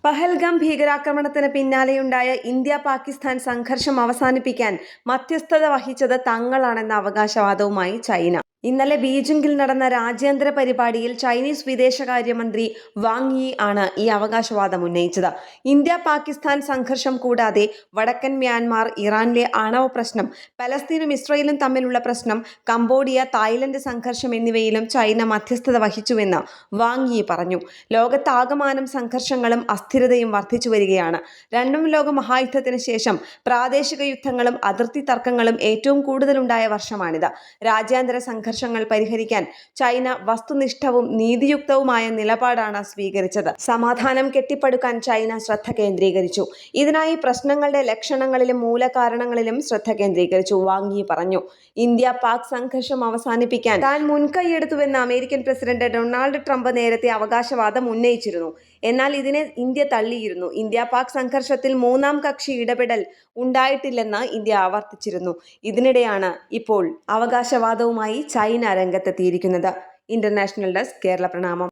പഹൽഗാം ഭീകരാക്രമണത്തിന് പിന്നാലെയുണ്ടായ ഇന്ത്യ-പാകിസ്ഥാൻ സംഘർഷം അവസാനിപ്പിക്കാൻ മധ്യസ്ഥത വഹിച്ചത് തങ്ങളാണെന്ന അവകാശവാദവുമായി ചൈന. ഇന്നലെ ബീജിംഗിൽ നടന്ന രാജ്യാന്തര പരിപാടിയിൽ ചൈനീസ് വിദേശകാര്യമന്ത്രി വാങ് യി ആണ് ഈ അവകാശവാദം ഉന്നയിച്ചത്. ഇന്ത്യ-പാകിസ്ഥാൻ സംഘർഷം കൂടാതെ വടക്കൻ മ്യാൻമാർ, ഇറാനിലെ ആണവ പ്രശ്നം, പലസ്തീനും ഇസ്രയേലും തമ്മിലുള്ള പ്രശ്നം, കംബോഡിയ, തായ്ലൻഡ് സംഘർഷം എന്നിവയിലും ചൈന മധ്യസ്ഥത വഹിച്ചുവെന്ന് വാങ് യി പറഞ്ഞു. ലോകത്താകമാനം സംഘർഷങ്ങളും അസ്ഥിരതയും വർദ്ധിച്ചുവരികയാണ്. രണ്ടാം ലോക മഹായുദ്ധത്തിന് ശേഷം പ്രാദേശിക യുദ്ധങ്ങളും അതിർത്തി തർക്കങ്ങളും ഏറ്റവും കൂടുതലുണ്ടായ വർഷമാണിത്. രാജ്യാന്തര സംഘർഷങ്ങൾ പരിഹരിക്കാൻ ചൈന വസ്തുനിഷ്ഠവും നീതിയുക്തവുമായ നിലപാടാണ് സ്വീകരിച്ചത്. സമാധാനം കെട്ടിപ്പടുക്കാൻ ചൈന ശ്രദ്ധ കേന്ദ്രീകരിച്ചു. ഇതിനായി പ്രശ്നങ്ങളുടെ ലക്ഷണങ്ങളിലും മൂലകാരണങ്ങളിലും ശ്രദ്ധ കേന്ദ്രീകരിച്ചു, വാങ് യി പറഞ്ഞു. ഇന്ത്യ-പാക് സംഘർഷം അവസാനിപ്പിക്കാൻ താൻ മുൻകൈയെടുത്തുവെന്ന് അമേരിക്കൻ പ്രസിഡന്റ് ഡൊണാൾഡ് ട്രംപ് നേരത്തെ അവകാശവാദം ഉന്നയിച്ചിരുന്നു. എന്നാൽ ഇതിനെ ഇന്ത്യ തള്ളിയിരുന്നു. ഇന്ത്യ-പാക് സംഘർഷത്തിൽ മൂന്നാം കക്ഷി ഇടപെടൽ ഉണ്ടായിട്ടില്ലെന്ന് ഇന്ത്യ ആവർത്തിച്ചിരുന്നു. ഇതിനിടെയാണ് ഇപ്പോൾ അവകാശവാദവുമായി ചൈന രംഗത്തെത്തിയിരിക്കുന്നത്. ഇന്റർനാഷണൽ ഡെസ്ക്, കേരള പ്രണാമം.